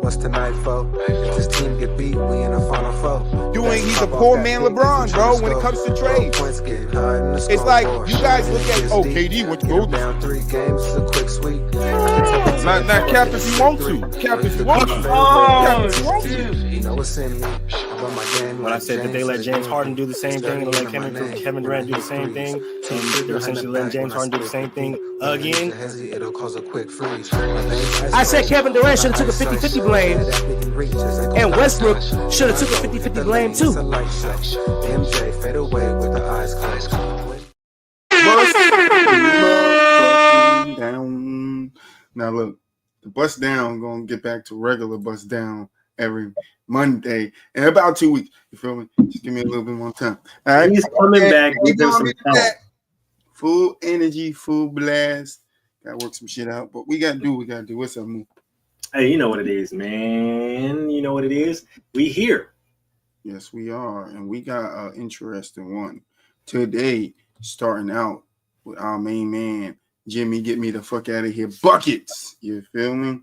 What's tonight, folks? If this team get beat, we in the final four. He's a poor man LeBron, bro, when it comes to trades. It's like, you guys look at, KD went to Golden State. Down 3 games, it's a quick sweep. Not cap if you want to. Cap if you want to. You know what's in me. When I said that they let James Harden do the same thing and let Kevin Durant do the same thing, and they're essentially letting James Harden do the same thing again. I said Kevin Durant should have took a 50-50 blame, and Westbrook should have took a 50-50 blame too. MJ fade away with the eyes closed. Down. Now look, the bust down gonna get back to regular bust down every Monday in about 2 weeks. You feel me? Just give me a little bit more time. All right, he's coming back. Full energy, full blast. Gotta work some shit out, but we gotta do what we gotta do. What's up, Moo? Hey, you know what it is, man. You know what it is. We here. Yes, we are, and we got an interesting one today. Starting out with our main man, Jimmy. Get me the fuck out of here, buckets. You feel me?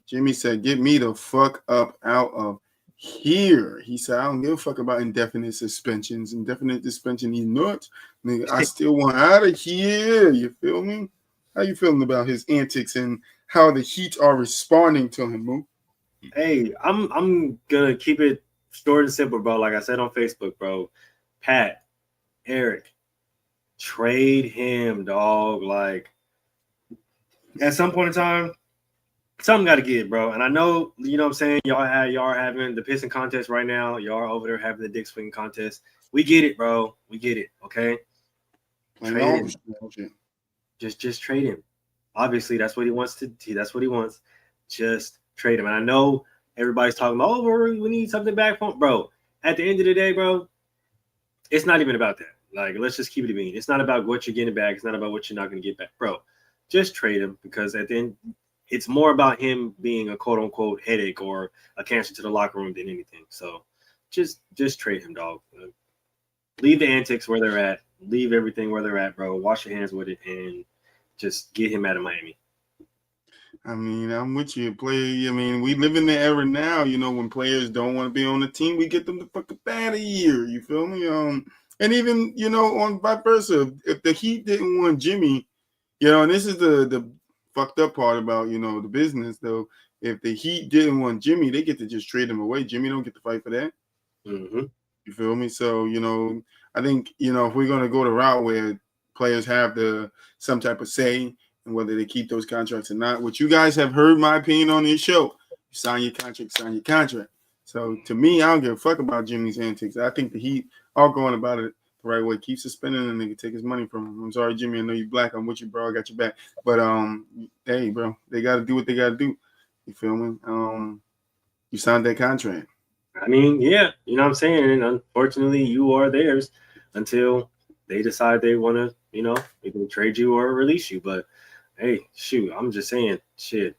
Jimmy said, "Get me the fuck up out of here." He said, "I don't give a fuck about indefinite suspensions. Indefinite suspension, he's nuts. Nigga, I still want out of here." You feel me? How you feeling about his antics and how the Heat are responding to him, Moo? Hey, I'm gonna keep it short and simple, bro. Like I said on Facebook, bro. Pat, Eric, trade him, dog. Like at some point in time, something got to give, bro. And I know, you know what I'm saying, y'all are having the pissing contest right now. Y'all are over there having the dick swinging contest. We get it, bro. We get it, okay? Trade him. Just trade him. Obviously, that's what he wants to do. That's what he wants. Just trade him. And I know everybody's talking about, we need something back from, bro. At the end of the day, bro, it's not even about that. Like, let's just keep it a bean. It's not about what you're getting back. It's not about what you're not going to get back, bro. Just trade him, because at the end, it's more about him being a quote unquote headache or a cancer to the locker room than anything. So just trade him, dog. Leave the antics where they're at. Leave everything where they're at, bro. Wash your hands with it and just get him out of Miami. I mean, I'm with you, player. I mean, we live in the era now, you know, when players don't want to be on the team, we get them the fuck up out of here. You feel me? And even, you know, on vice versa, if the Heat didn't want Jimmy, you know, and this is the fucked up part about, you know, the business, though. If the Heat didn't want Jimmy, they get to just trade him away. Jimmy don't get to fight for that. Mm-hmm. You feel me? So, you know, I think, you know, if we're going to go the route where players have some type of say and whether they keep those contracts or not, which you guys have heard my opinion on this show. You sign your contract. So, to me, I don't give a fuck about Jimmy's antics. I think the Heat are going about it the right way. Keep suspending the nigga, take his money from him. I'm sorry, Jimmy. I know you black. I'm with you, bro. I got your back. But hey, bro, they got to do what they got to do. You feel me? You signed that contract. I mean, yeah, you know what I'm saying. And unfortunately, you are theirs until they decide they want to, you know, either trade you or release you. But hey, shoot, I'm just saying, shit.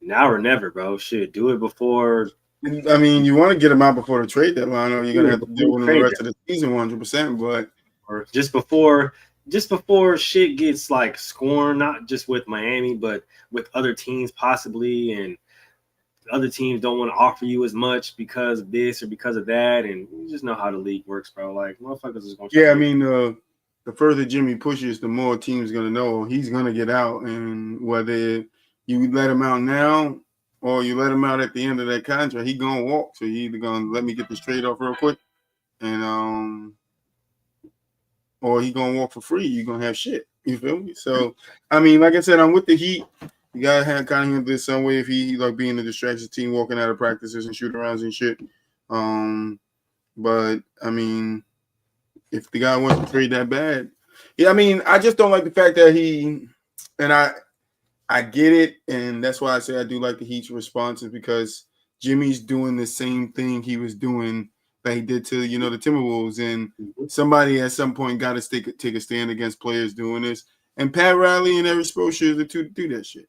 Now or never, bro. Shit, do it before. I mean, you want to get them out before the trade deadline, or you're gonna have to deal with them the rest of the season 100%. But or just before shit gets like scorned, not just with Miami, but with other teams possibly, and other teams don't want to offer you as much because of this or because of that, and you just know how the league works, bro. Like motherfuckers is gonna. Yeah, I mean, the further Jimmy pushes, the more teams gonna know he's gonna get out, and whether you let him out now or you let him out at the end of that contract, he gonna walk. So you either gonna let me get this trade off real quick, and or he gonna walk for free. You gonna have shit. You feel me? So I mean, like I said, I'm with the Heat. You gotta kind of handle this some way if he like being a distraction team, walking out of practices and shoot arounds and shit. But I mean, if the guy wants to trade that bad, yeah. I mean, I just don't like the fact that I get it, and that's why I say I do like the Heat's responses, because Jimmy's doing the same thing he was doing that he did to, you know, the Timberwolves, and somebody at some point got to take a stand against players doing this. And Pat Riley and Eric Spoelstra are the two to do that shit.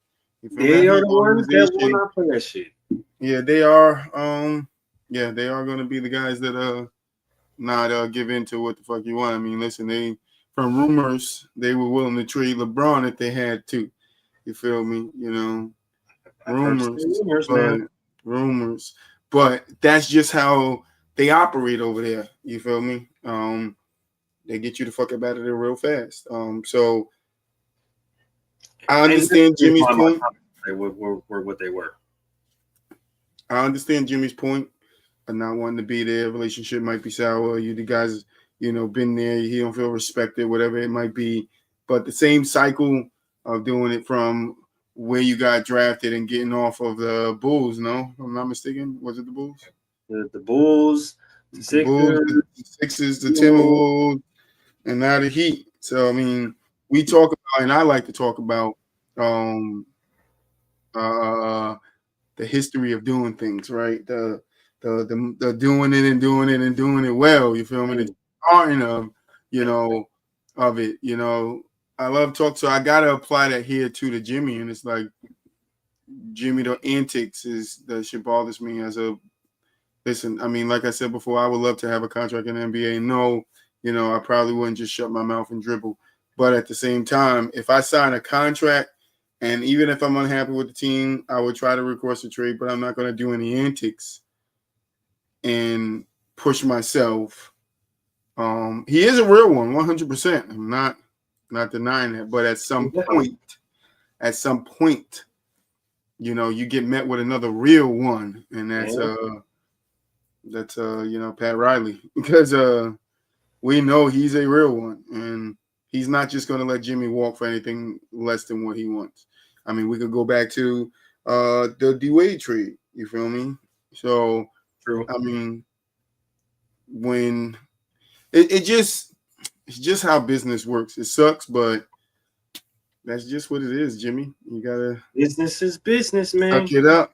They are the ones that will not play that shit. Yeah, they are. They are going to be the guys that not give in to what the fuck you want. I mean, listen, from rumors, they were willing to trade LeBron if they had to. You feel me? You know, I've heard some rumors, man. Rumors, but that's just how they operate over there. You feel me? They get you the fuck up out of there real fast. So I understand Jimmy's point. They were what they were. I understand Jimmy's point of not wanting to be there. Relationship might be sour. You the guys, been there. He don't feel respected, whatever it might be. But the same cycle of doing it from where you got drafted and getting off of the Bulls, no? If I'm not mistaken. Was it the Bulls? The Bulls, the Sixers, the Timberwolves, and now the Heat. So, I mean, we talk about, and I like to talk about the history of doing things, right? The doing it and doing it and doing it well. You feel me? The starting of, of it. I love talk. So I gotta apply that here too to Jimmy, and it's like Jimmy, the antics that shit bothers me as a. Listen, I mean, like I said before, I would love to have a contract in the NBA. No, I probably wouldn't just shut my mouth and dribble. But at the same time, if I sign a contract, and even if I'm unhappy with the team, I would try to request a trade, but I'm not going to do any antics and push myself. He is a real one, 100%. I'm not denying that. But at some point, you get met with another real one, and that's Pat Riley, because we know he's a real one, and he's not just going to let Jimmy walk for anything less than what he wants. I mean, we could go back to the D-Wade trade. You feel me? So, true. I mean, when it's just how business works. It sucks, but that's just what it is, Jimmy. You gotta business is business, man. Suck it up.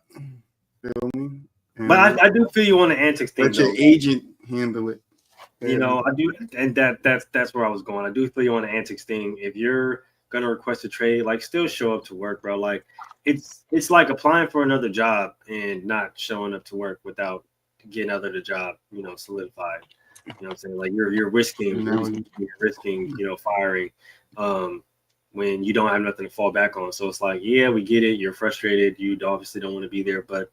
Feel me? But I do feel you on the antics thing. Let your agent handle it. I do, and that's where I was going. I do feel you on the antics thing. If you're gonna request a trade, like, still show up to work, bro. Like, it's like applying for another job and not showing up to work without getting out of the job, solidified. You know what I'm saying? Like, you're risking firing when you don't have nothing to fall back on. So it's like, yeah, we get it. You're frustrated. You obviously don't want to be there, but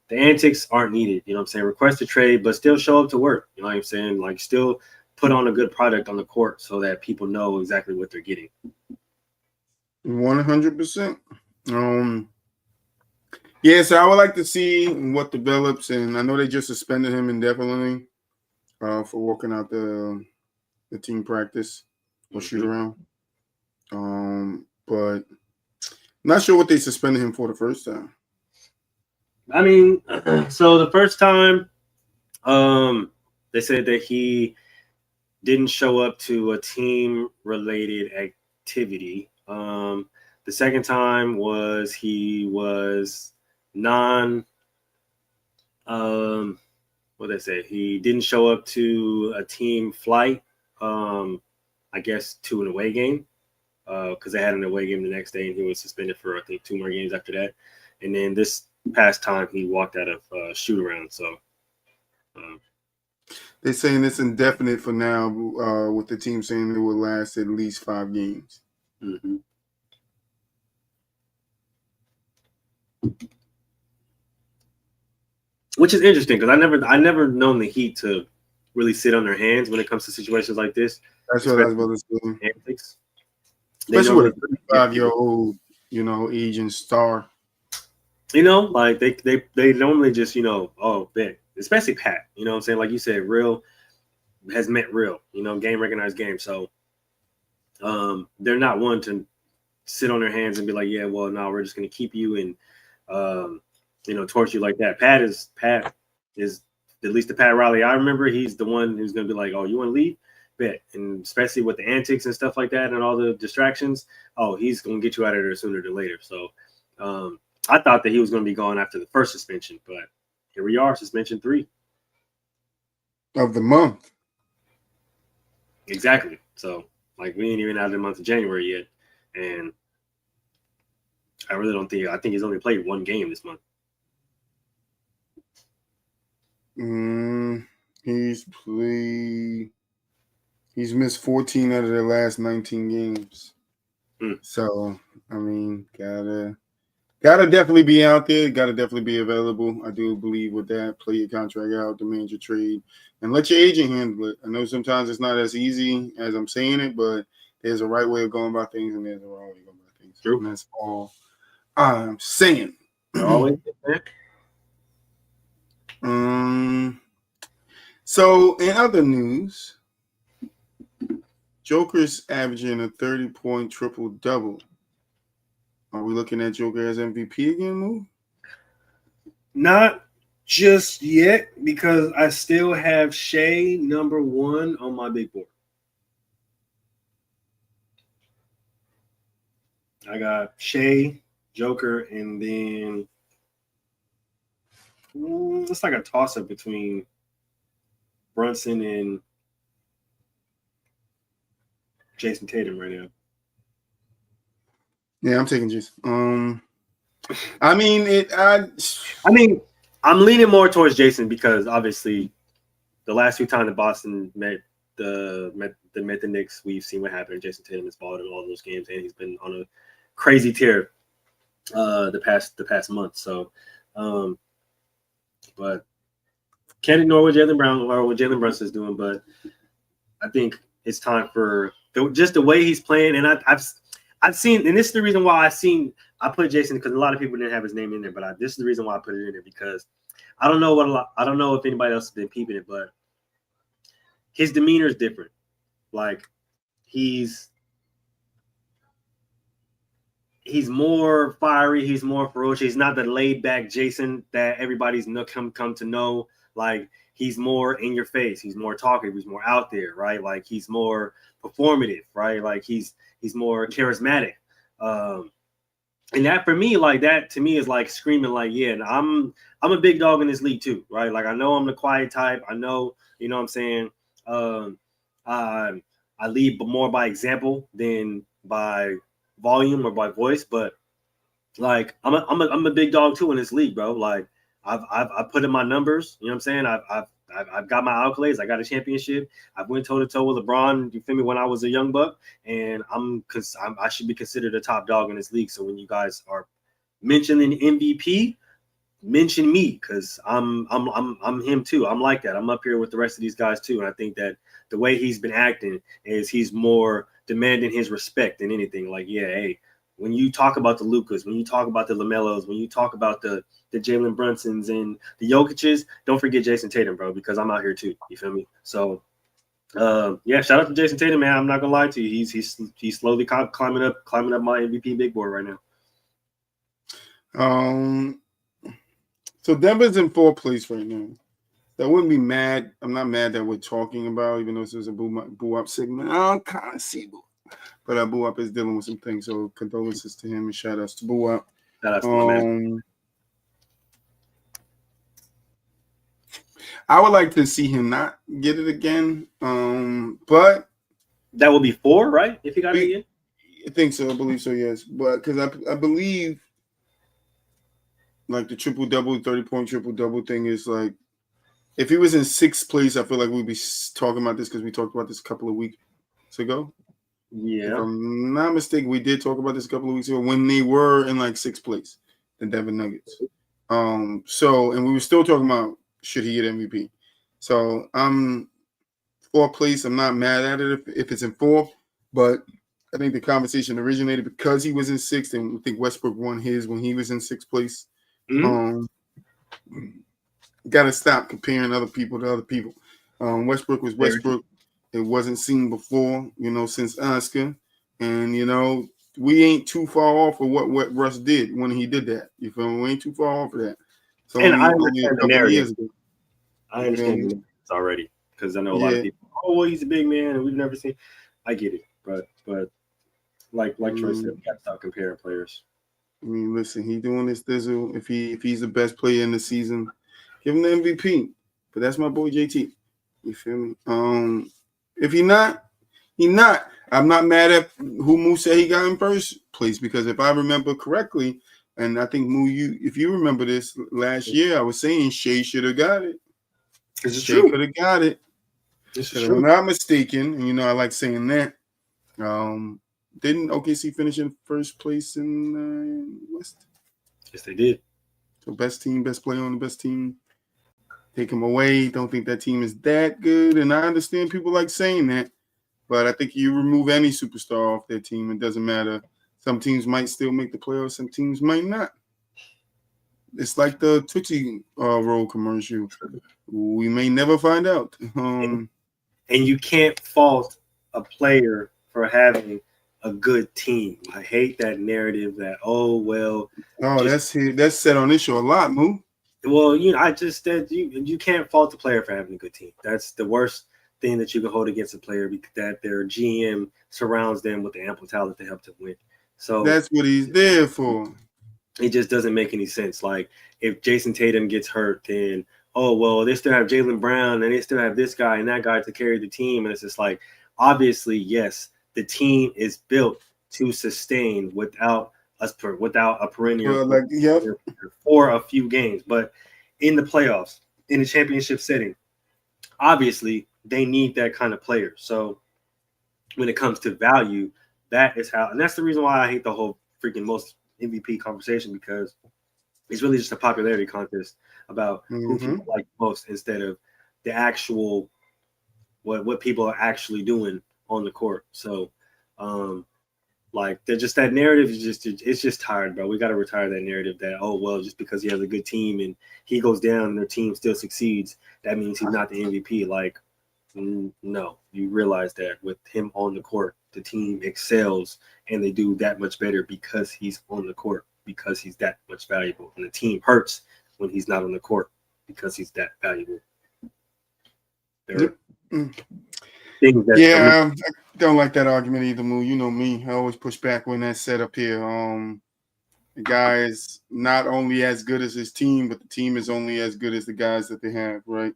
the antics aren't needed. You know what I'm saying? Request a trade, but still show up to work. You know what I'm saying? Like, still put on a good product on the court so that people know exactly what they're getting. 100%. Yeah, so I would like to see what develops, and I know they just suspended him indefinitely for walking out the team practice or shoot around. But not sure what they suspended him for the first time. I mean, so the first time, they said that he didn't show up to a team-related activity. The second time was he was what they say? He didn't show up to a team flight, I guess, to an away game, because they had an away game the next day, and he was suspended for, I think, 2 more games after that. And then this past time, he walked out of shoot around. So they're saying it's indefinite for now, with the team saying it will last at least 5 games. Mm-hmm. Which is interesting, because I never known the Heat to really sit on their hands when it comes to situations like this. That's what I was about to say. Antics. Especially with a 35-year-old, aging star. Like they normally just, especially Pat, you know what I'm saying? Like you said, real has meant real, game recognized game. So they're not one to sit on their hands and be like, yeah, well, no, we're just going to keep you and, torture you like that. Pat is at least the Pat Riley I remember. He's the one who's going to be like, oh, you want to leave? Bet. And especially with the antics and stuff like that and all the distractions, he's going to get you out of there sooner than later. So I thought that he was going to be gone after the first suspension, but here we are, suspension 3 of the month. Exactly. So, like, we ain't even out of the month of January yet, and I really don't think. I think he's only played 1 game this month. He's played He's missed 14 out of the last 19 games. So, I mean, gotta definitely be out there. Gotta definitely be available. I do believe with that. Play your contract out, demand your trade, and let your agent handle it. I know sometimes it's not as easy as I'm saying it, but there's a right way of going about things, and there's a wrong way of going about things. True. And that's all I'm saying. Always. So in other news, Joker's averaging a 30-point triple-double. Are we looking at Joker as MVP again, Moo? Not just yet, because I still have Shea number 1 on my big board. I got Shea, Joker, and then it's like a toss-up between Brunson and Jason Tatum right now. Yeah, I'm taking Jason. I mean, I'm leaning more towards Jason because obviously the last 2 times that Boston met the Knicks, we've seen what happened. Jason Tatum has balled in all those games, and he's been on a crazy tear the past month. So, but can't ignore what Jalen Brunson is doing. But I think it's time for just the way he's playing, and I've seen, and this is the reason why I put Jason, because a lot of people didn't have his name in there, but this is the reason why I put it in there, because I don't know if anybody else has been peeping it, but his demeanor is different. Like he's more fiery, he's more ferocious. He's not the laid back Jason that everybody's come to know. Like he's more in your face, he's more talkative, he's more out there, right? Like he's more performative, right? Like he's more charismatic. And that for me, like that to me is like screaming, like, yeah, and I'm a big dog in this league too, right? Like I know I'm the quiet type. I know, you know what I'm saying? I lead more by example than by volume or by voice, but like I'm a big dog too in this league, bro. Like I've put in my numbers, you know what I'm saying? I've got my accolades. I got a championship. I went toe to toe with LeBron. You feel me? When I was a young buck, and I should be considered a top dog in this league. So when you guys are mentioning MVP, mention me, because I'm him too. I'm like that. I'm up here with the rest of these guys too, and I think that the way he's been acting is he's more demanding his respect than anything. Like, yeah, hey, when you talk about the Lucas, when you talk about the LaMelos, when you talk about the Jalen Brunsons and the Jokic's, don't forget Jason Tatum, bro, because I'm out here too. You feel me? So, yeah, shout out to Jason Tatum, man. I'm not gonna lie to you. He's slowly climbing up my MVP big board right now. So Denver's in 4th place right now. I wouldn't be mad. I'm not mad that we're talking about, even though this is a boo up segment. I don't kind of see boo. But Boo Up is dealing with some things, so condolences to him and shout outs to Boo Up. Shout outs to my man. I would like to see him not get it again, but that will be 4, right? If he got it again, I think so. I believe so. Yes, but because I believe like the triple double, 30-point triple double thing is like if he was in 6th place, I feel like we'd be talking about this because we talked about this a couple of weeks ago. Yeah, if I'm not mistaken, we did talk about this a couple of weeks ago when they were in like 6th place, the Denver Nuggets. So and we were still talking about should he get MVP. So I'm 4th place. I'm not mad at it if it's in 4th, but I think the conversation originated because he was in 6th, and I think Westbrook won his when he was in 6th place. Got to stop comparing other people to other people. Westbrook was Westbrook. It wasn't seen before, since Oscar. And, we ain't too far off of what Russ did when he did that. You feel me? We ain't too far off of that. So and I understand the narrative. I understand this already because I know a lot of people, oh, well, he's a big man and we've never seen. I get it. But like Troy said, we got to stop comparing players. I mean, listen, he's doing this thizzle. If he's the best player in the season, give him the MVP. But that's my boy JT. You feel me? If he not. I'm not mad at who Moo said he got in 1st place because if I remember correctly, and I think Moo, if you remember this last year, I was saying Shea should have got it. Shea could have got it. This is If true. I'm not mistaken, and I like saying that. Didn't OKC finish in first place in West? Yes, they did. So best team, best player on the best team. Take him away. Don't think that team is that good. And I understand people like saying that, but I think you remove any superstar off their team, it doesn't matter. Some teams might still make the playoffs. Some teams might not. It's like the Tootsie Roll commercial. We may never find out. And you can't fault a player for having a good team. I hate that narrative that, that's said on this show a lot, Moo. Well, I just said you can't fault the player for having a good team. That's the worst thing that you can hold against a player, because that their GM surrounds them with the ample talent to help them win. So that's what he's there for. It just doesn't make any sense. Like, if Jason Tatum gets hurt, then they still have Jaylen Brown and they still have this guy and that guy to carry the team, and it's just like, obviously, yes, the team is built to sustain without a perennial for a few games. But in the playoffs, in a championship setting, obviously they need that kind of player. So when it comes to value, that is how, and that's the reason why I hate the whole freaking most MVP conversation, because it's really just a popularity contest about who people like most, instead of the actual what people are actually doing on the court. So they're just, that narrative is just tired, bro. We got to retire that narrative that, just because he has a good team and he goes down and their team still succeeds, that means he's not the MVP. Like, no, you realize that with him on the court, the team excels and they do that much better because he's on the court, because he's that much valuable. And the team hurts when he's not on the court because he's that valuable. I don't like that argument either, Moo. You know me. I always push back when that's set up here. The guy is not only as good as his team, but the team is only as good as the guys that they have, right?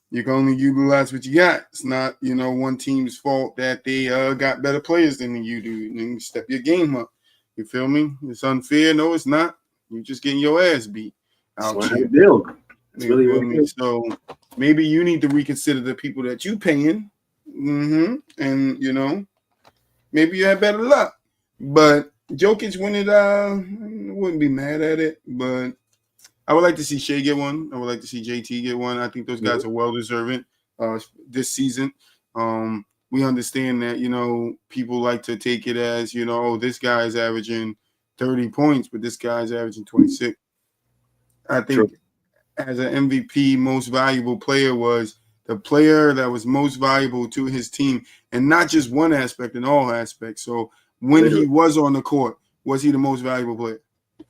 You can only utilize what you got. It's not, one team's fault that they got better players than you do. And you step your game up. You feel me? It's unfair. No, it's not. You're just getting your ass beat out here. It's really, really good. So maybe you need to reconsider the people that you paying. And, maybe you had better luck. But Jokic winning, I wouldn't be mad at it. But I would like to see Shea get one. I would like to see JT get one. I think those guys are well-deserving this season. We understand that, people like to take it as, this guy is averaging 30 points, but this guy's averaging 26. I think as an MVP, most valuable player was the player that was most valuable to his team, and not just one aspect, in all aspects. So when he was on the court, was he the most valuable player?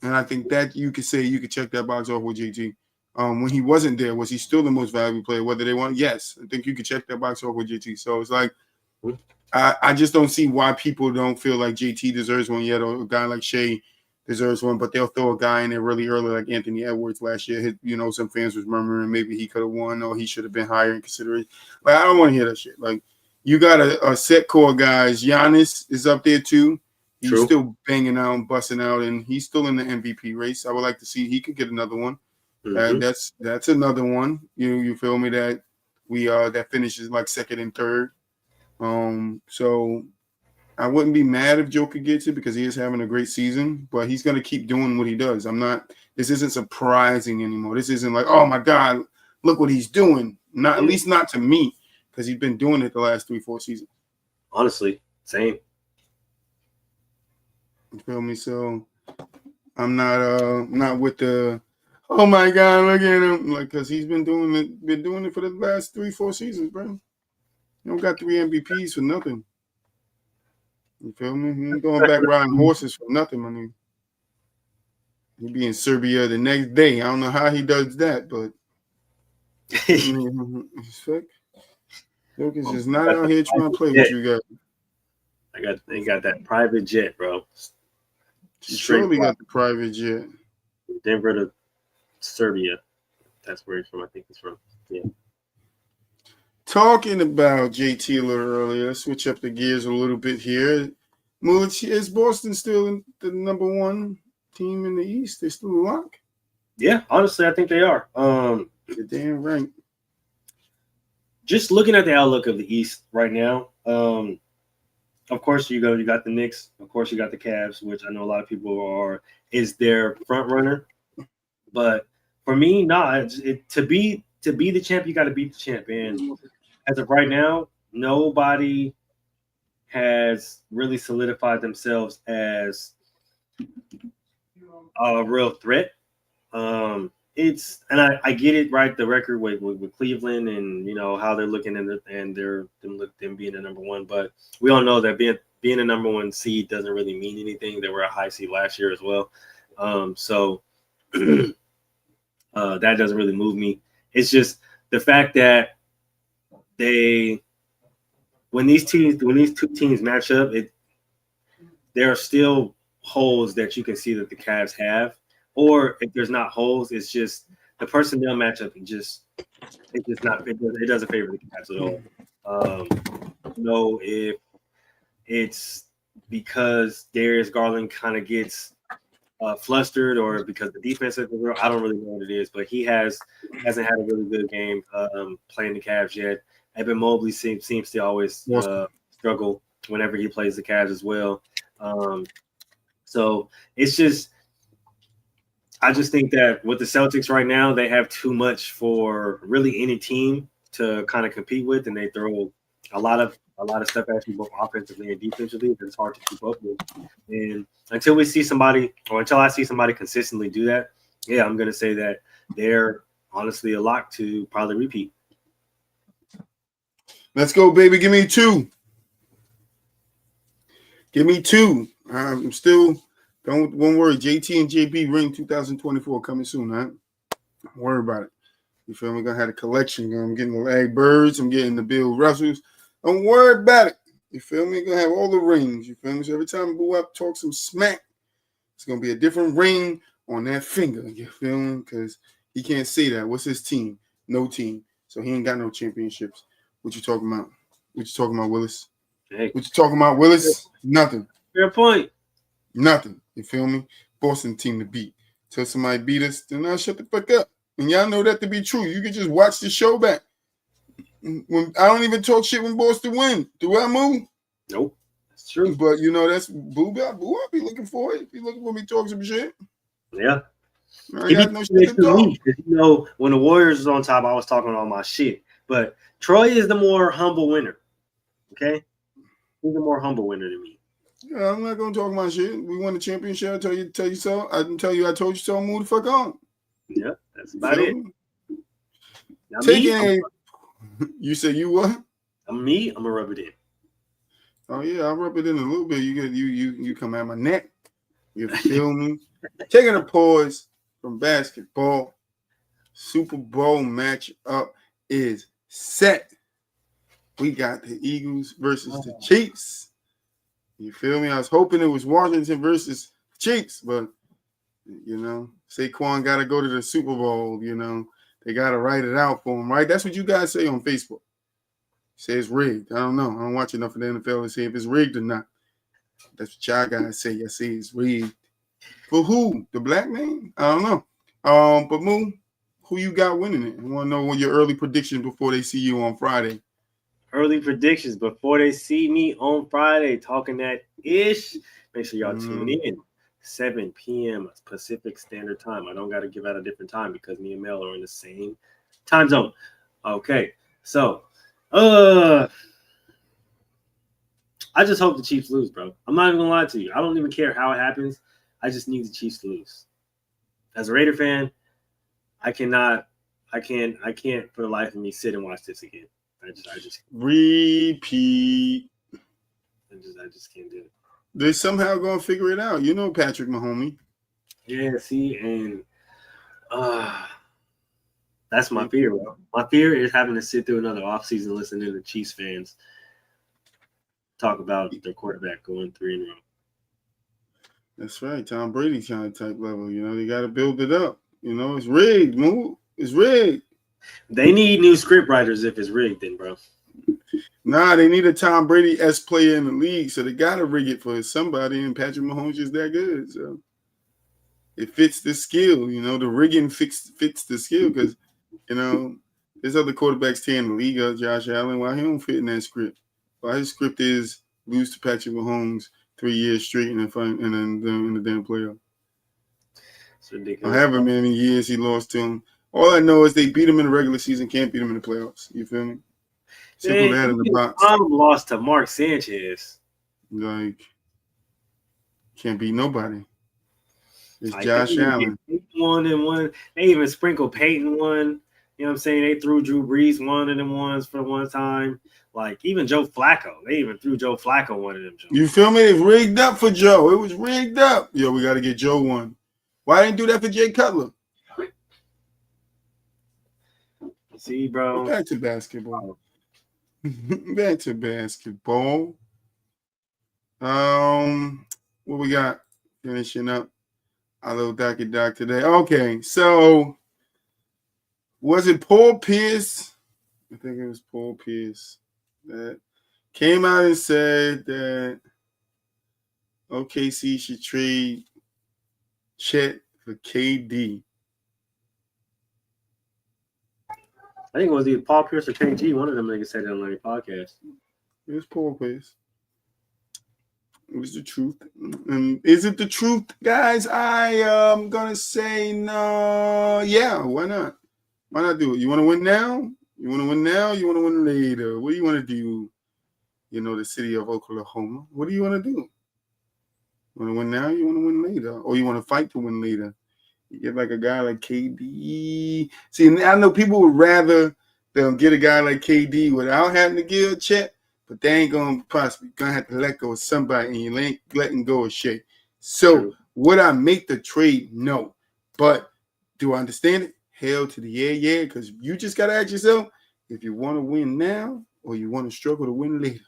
And I think that you could check that box off with JT. When he wasn't there, was he still the most valuable player? Whether they want, yes, I think you could check that box off with JT. So it's like, I just don't see why people don't feel like JT deserves one yet, or a guy like Shea deserves one, but they'll throw a guy in there really early, like Anthony Edwards last year. Some fans was murmuring maybe he could have won, or he should have been higher in consideration. Like, I don't want to hear that shit. Like, you got a set core guys. Giannis is up there too. He's still banging out and busting out, and he's still in the MVP race. I would like to see he could get another one. That's another one. You feel me? That that finishes like second and third. So I wouldn't be mad if Joker gets it, because he is having a great season, but he's gonna keep doing what he does. This isn't surprising anymore. This isn't like, oh my God, look what he's doing. At least not to me, because he's been doing it the last 3-4 seasons. Honestly, same. You feel me? So I'm not with the, oh my God, look at him, like, because he's been doing it for the last 3-4 seasons, bro. You don't got 3 MVPs for nothing. You feel me? He ain't going back riding horses for nothing, I mean. He'd be in Serbia the next day. I don't know how he does that, but Jokic is not out here trying to play with you guys. They got that private jet, bro. Surely got the private jet. Denver to Serbia. That's where he's from. I think he's from. Yeah. Talking about JT a little earlier, let's switch up the gears a little bit here. Is Boston still the number one team in the East? They're still a lock? Yeah, honestly, I think they are. You're damn right. just looking at the outlook of the East right now, of course you got the Knicks, of course you got the Cavs, which I know a lot of people is their front runner. But for me, to be the champ, you got to beat the champ. And as of right now, nobody has really solidified themselves as a real threat. I get it, right? The record with Cleveland and how they're looking and them being the number one, but we all know that being a number one seed doesn't really mean anything. They were a high seed last year as well, so that doesn't really move me. It's just the fact that when these two teams match up, there are still holes that you can see that the Cavs have. Or if there's not holes, it's just the personnel matchup. It doesn't favor the Cavs at all. If it's because Darius Garland kind of gets flustered, or because the defense is real, I don't really know what it is. But he hasn't had a really good game playing the Cavs yet. Evan Mobley seems to always struggle whenever he plays the Cavs as well. So it's just. I just think that with the Celtics right now, they have too much for really any team to kind of compete with, and they throw a lot of stuff at you both offensively and defensively that it's hard to keep up with. And until I see somebody consistently do that, yeah, I'm going to say that they're honestly a lock to probably repeat. Let's go, baby. Give me two. I'm still. Don't worry, JT and JB ring 2024 coming soon, huh? Don't worry about it. You feel me? I'm gonna have a collection. I'm getting the Larry Birds. I'm getting the Bill Russells. Don't worry about it. You feel me? Gonna have all the rings. You feel me? So every time I go up, talk some smack, it's gonna be a different ring on that finger. You feel me? Because he can't say that. What's his team? No team. So he ain't got no championships. What you talking about? Willis? Hey. What you talking about, Willis? Nothing. Fair point. Nothing. You feel me? Boston team to beat. Till somebody beat us, then I'll shut the fuck up. And y'all know that to be true. You can just watch the show back. When I don't even talk shit when Boston win. Do I move? Nope. That's true. But that's Boo. I'll be looking for it. If you looking for me to talk some shit. Yeah. I got no shit to talk. When the Warriors was on top, I was talking all my shit. But Troy is the more humble winner. Okay? He's the more humble winner than me. Yeah, I'm not gonna talk my shit. We won the championship. I tell you so. I didn't tell you I told you so. Move the fuck on. Yeah, that's about it. You say you what? I'm gonna rub it in. Oh yeah, I'll rub it in a little bit. You come at my neck. You feel me? Taking a pause from basketball. Super Bowl matchup is set. We got the Eagles versus the Chiefs. You feel me? I was hoping it was Washington versus Chiefs, but Saquon got to go to the Super Bowl. They got to write it out for him, right? That's what you guys say on Facebook. Say it's rigged. I don't know. I don't watch enough of the NFL to see if it's rigged or not. That's what y'all guys say. I say it's rigged. For who? The black man? I don't know. But Moo, who you got winning it? I want to know what your early predictions before they see you on Friday. Early predictions before they see me on Friday talking that ish. Make sure y'all tune in. 7 p.m. Pacific Standard Time. I don't got to give out a different time because me and Mel are in the same time zone. Okay, so I just hope the Chiefs lose, bro. I'm not even gonna lie to you. I don't even care how it happens. I just need the Chiefs to lose. As a Raider fan, I can't for the life of me sit and watch this again. I just repeat. I just can't do it. They're somehow gonna figure it out. Patrick Mahomes. Yeah, see, and that's my fear, bro. My fear is having to sit through another offseason listening to Chiefs fans talk about their quarterback going 3 in a row. That's right. Tom Brady kind of type level. They got to build it up. It's rigged, Moo. It's rigged. They need new script writers if it's rigged, then, bro. Nah, they need a Tom Brady-esque player in the league, so they got to rig it for somebody, and Patrick Mahomes is that good. So it fits the skill. The rigging fits the skill because, There's other quarterbacks tearing the league up. Josh Allen, why he don't fit in that script? Why his script is lose to Patrick Mahomes 3 years straight and then in the damn playoff. It's ridiculous. However many years he lost to him. All I know is they beat him in the regular season, can't beat him in the playoffs. You feel me? Simple that in the box. Lost to Mark Sanchez. Like, can't beat nobody. It's like, Josh Allen. One and one. They even sprinkled Peyton one. You know what I'm saying? They threw Drew Brees one of them ones for one time. Like, even Joe Flacco. They even threw Joe Flacco one of them. You feel me? It's rigged up for Joe. It was rigged up. Yo, we got to get Joe one. Why didn't do that for Jay Cutler? See, bro. Back to basketball. Back to basketball. What we got? Finishing up our little doc today. Okay, so was it Paul Pierce? I think it was Paul Pierce that came out and said that OKC should trade Chet for KD. I think it was either Paul Pierce or KG. One of them niggas said it on their podcast. It was Paul Pierce. It was the truth. Is it the truth, guys? I am gonna say no. Yeah, why not? Why not do it? You want to win now? You want to win now? You want to win later? What do you want to do? You know, the city of Oklahoma. What do you want to do? You want to win now? You want to win later? Or you want to fight to win later? You get like a guy like KD. See, I know people would rather them get a guy like KD without having to give a check, but they ain't gonna possibly gonna have to let go of somebody, and you ain't letting go of Shea. So would I make the trade? No. But do I understand it? Hell to the yeah, because you just gotta ask yourself if you want to win now or you want to struggle to win later.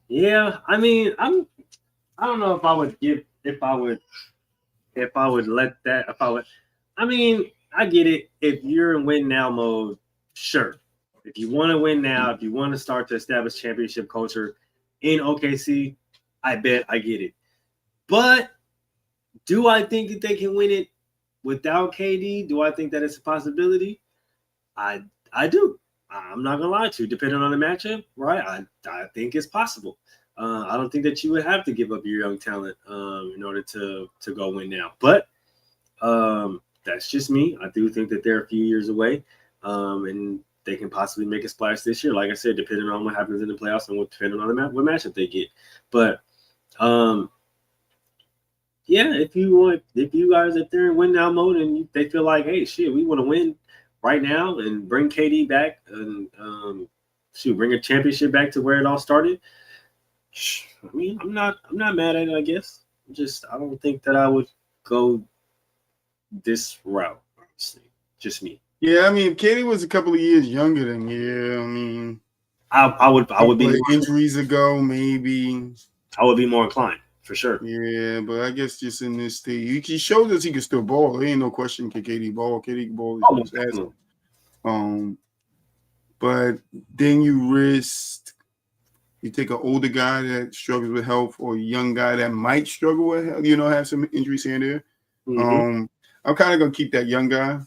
Yeah, I mean, I don't know if I would let that. I mean, I get it. If you're in win now mode, sure. If you want to win now, if you want to start to establish championship culture in OKC, I bet I get it. But do I think that they can win it without KD? Do I think that it's a possibility? I do. I'm not gonna lie to you. Depending on the matchup, right? I think it's possible. I don't think that you would have to give up your young talent in order to go win now. But that's just me. I do think that they're a few years away, and they can possibly make a splash this year. Like I said, depending on what happens in the playoffs and depending on what matchup they get. But yeah, if they're in win now mode and they feel like, hey, shit, we want to win right now and bring KD back and bring a championship back to where it all started. I mean, I'm not mad at it, I guess. I don't think that I would go this route, honestly. Just me. Yeah, I mean, if KD was a couple of years younger than I mean, I would be injuries ago, maybe. I would be more inclined for sure. Yeah, but I guess just in this stage, he showed us he can still ball. There ain't no question can KD ball. KD can ball. But then you take an older guy that struggles with health or a young guy that might struggle with health, have some injuries here and there. Mm-hmm. I'm kind of going to keep that young guy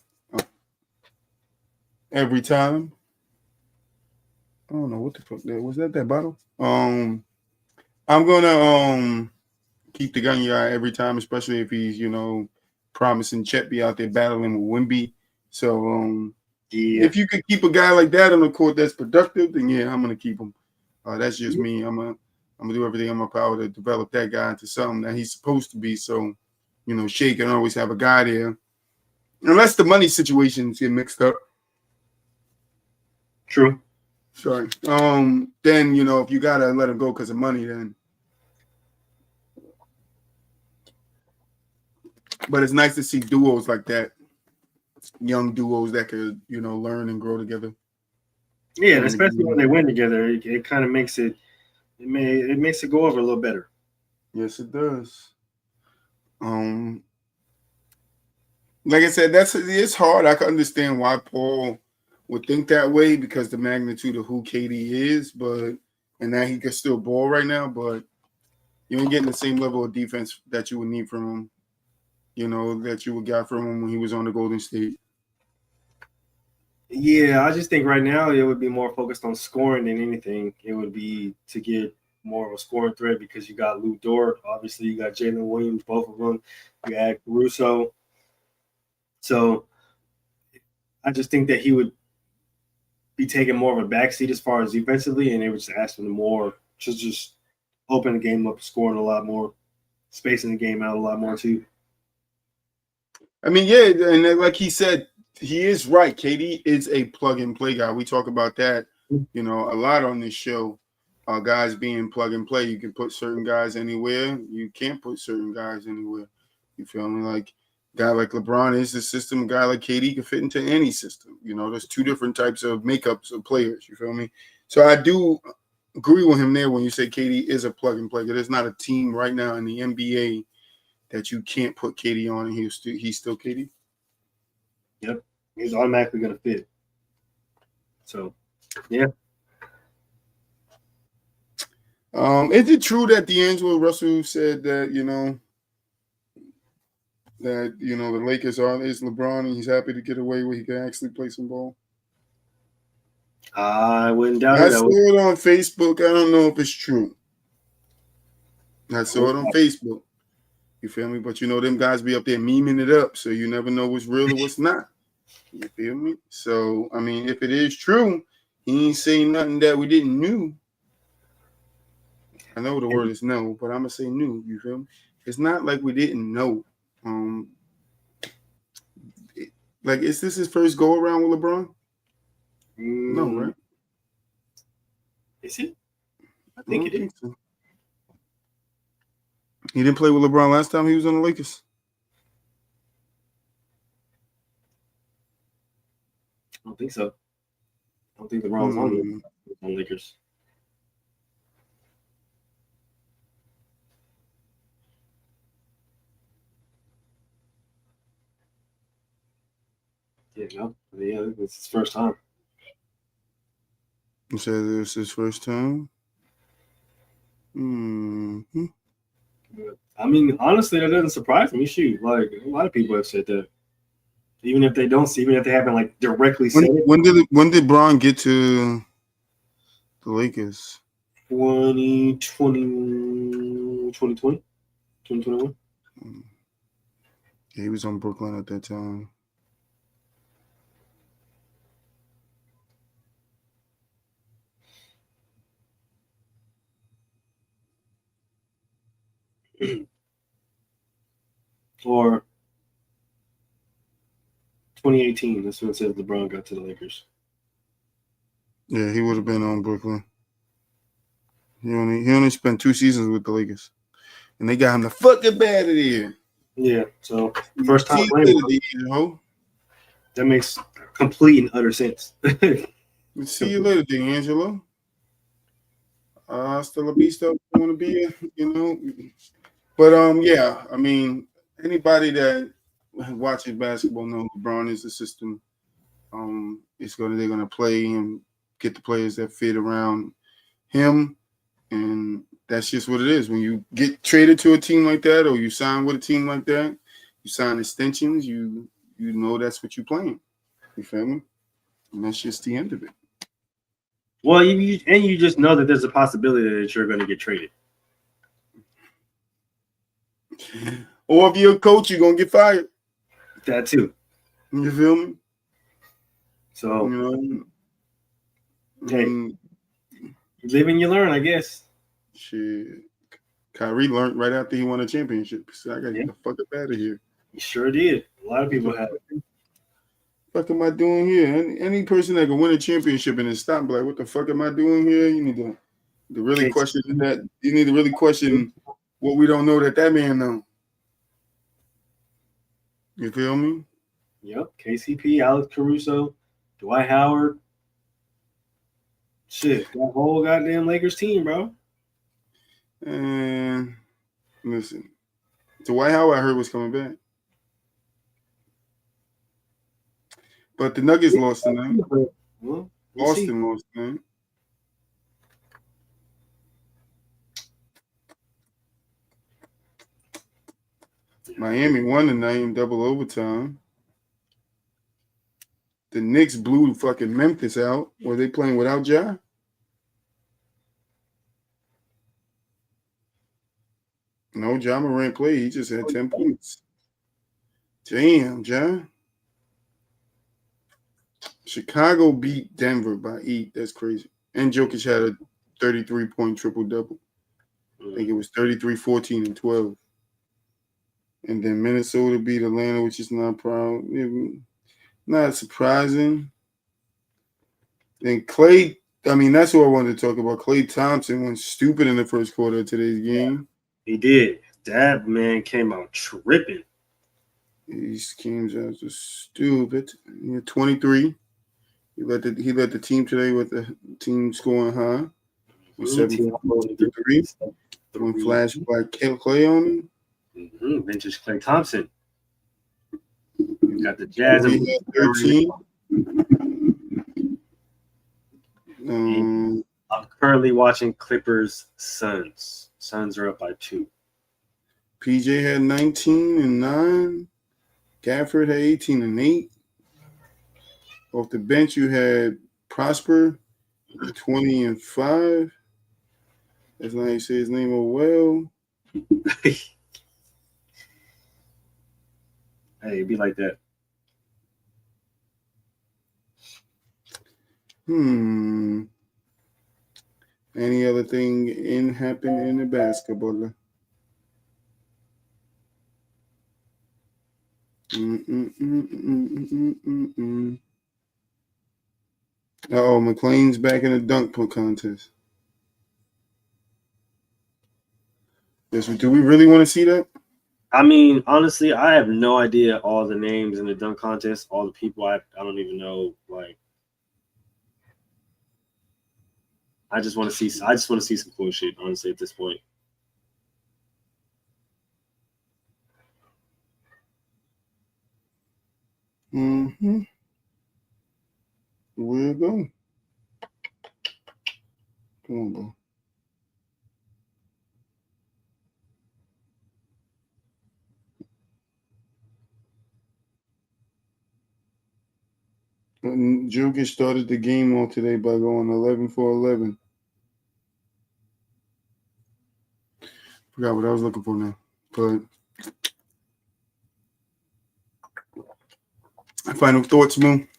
every time. I don't know what the fuck that was. That bottle? I'm going to keep the young guy every time, especially if he's, promising Chet be out there battling with Wemby. So if you could keep a guy like that on the court that's productive, then yeah, I'm going to keep him. That's just me. I'm gonna do everything in my power to develop that guy into something that he's supposed to be. So, Shea can always have a guy there, unless the money situations get mixed up. True. Sorry. Then if you gotta let him go because of money, then. But it's nice to see duos like that, young duos that could learn and grow together. Yeah, and especially when they win together, it kind of makes it makes it go over a little better. Yes, it does. Like I said, it's hard. I can understand why Paul would think that way because the magnitude of who KD is, and that he can still ball right now, but you ain't getting the same level of defense that you would need from him, that you would get from him when he was on the Golden State. Yeah, I just think right now it would be more focused on scoring than anything. It would be to get more of a scoring threat because you got Lou Dort, obviously you got Jalen Williams, both of them. You add Caruso. So I just think that he would be taking more of a backseat as far as defensively, and they would just ask him more to just open the game up, scoring a lot more, spacing the game out a lot more too. I mean, yeah, and like he said, he is right. KD is a plug and play guy. We talk about that, a lot on this show. Guys being plug and play. You can put certain guys anywhere. You can't put certain guys anywhere. You feel me? Like a guy like LeBron is the system. A guy like KD can fit into any system. There's two different types of makeups of players. You feel me? So I do agree with him there when you say KD is a plug and play. There's not a team right now in the NBA that you can't put KD on and he's still KD. Yep, he's automatically going to fit. So, yeah. Is it true that D'Angelo Russell said that the Lakers is LeBron and he's happy to get away where he can actually play some ball? I wouldn't doubt I it. saw it on Facebook. I don't know if it's true. I saw it on Facebook. You feel me? But them guys be up there memeing it up, so you never know what's real or what's not. You feel me? So I mean, if it is true, he ain't saying nothing that we didn't know. I know the word is no, but I'm gonna say new. You feel me? It's not like we didn't know. Is this his first go around with LeBron? No, right? Is it? I think it is. So. He didn't play with LeBron last time he was on the Lakers. I don't think so. I don't think LeBron was on the Lakers. Yeah, no. Yeah, it's his first time. You said it was his first time? Mm-hmm. I mean, honestly, that doesn't surprise me. Shoot, like a lot of people have said that. Even if they haven't directly said it. When did Bron get to the Lakers? 2020, 2021. Yeah, he was on Brooklyn at that time. Or 2018. That's when it says LeBron got to the Lakers. Yeah, he would have been on Brooklyn. He only spent 2 seasons with the Lakers, and they got him the fucking bad of here. Yeah, so first time playing. That makes complete and utter sense. See you later, D'Angelo. Still a beast up. Want to be, But yeah, I mean, anybody that watches basketball knows LeBron is the system. They're gonna play and get the players that fit around him, and that's just what it is. When you get traded to a team like that, or you sign with a team like that, you sign extensions. You know that's what you're playing. You feel me? And that's just the end of it. Well, you just know that there's a possibility that you're going to get traded. Or if you're a coach, you're gonna get fired. That too. You feel me? So hey, you live and you learn, I guess. Shit. Kyrie learned right after he won a championship. So I gotta get the fuck up out of here. He sure did. A lot of people have. What the fuck am I doing here? Any person that can win a championship and then stop and be like, what the fuck am I doing here? You need to really question that. You need to really question what we don't know that man know. You feel me? Yep. KCP, Alex Caruso, Dwight Howard. Shit, that whole goddamn Lakers team, bro. And listen, Dwight Howard I heard was coming back. But the Nuggets lost tonight. Well, Boston lost tonight. Miami won tonight in double overtime. the Knicks blew fucking Memphis out. Were they playing without Ja? No, Ja Morant played. He just had 10 points. Damn, Ja. Chicago beat Denver by 8. That's crazy. And Jokic had a 33-point triple-double. I think it was 33, 14, and 12. And then Minnesota beat Atlanta, which is not proud. Not surprising. Then Klay, I mean, that's what I wanted to talk about. Klay Thompson went stupid in the first quarter of today's game. He did. That man came out tripping. These games are just stupid. He had 23. He led the team today with the team scoring high. 7-3. One flash by Klay on him. Vintage Klay Thompson. You got the Jazz. He had 13. I'm currently watching Clippers Suns. Suns are up by 2. PJ had 19 and 9. Gafford had 18 and 8. Off the bench, you had Prosper, 20 and 5. That's not how you say his name. Oh, well. Hey, it be like that. Any other thing happen in the basketball? McLean's back in the dunk contest. Yes, do we really want to see that? I mean, honestly, I have no idea all the names in the dunk contest, all the people. I don't even know. Like, I just want to see some cool shit. Honestly, at this point. We'll go. Come on, bro. Jokic started the game off today by going 11 for 11. Forgot what I was looking for now. But final thoughts, Moon.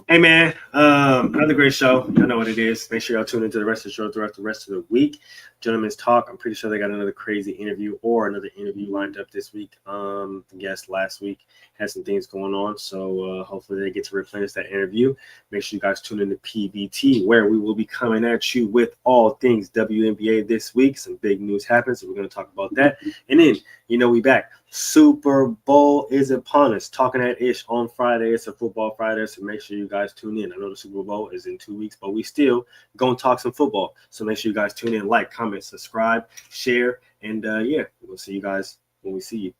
Hey, man, another great show. Y'all know what it is. Make sure y'all tune into the rest of the show throughout the rest of the week. Gentlemen's Talk. I'm pretty sure they got another crazy interview or another interview lined up this week. I guess last week had some things going on, so hopefully they get to replenish that interview. Make sure you guys tune into PBT, where we will be coming at you with all things WNBA this week. Some big news happened, so we're going to talk about that. And then, we back. Super Bowl is upon us. Talking at Ish on Friday. It's a football Friday, so make sure you guys tune in. I know the Super Bowl is in 2 weeks, but we still going to talk some football. So make sure you guys tune in, like, comment, subscribe, share, and we'll see you guys when we see you.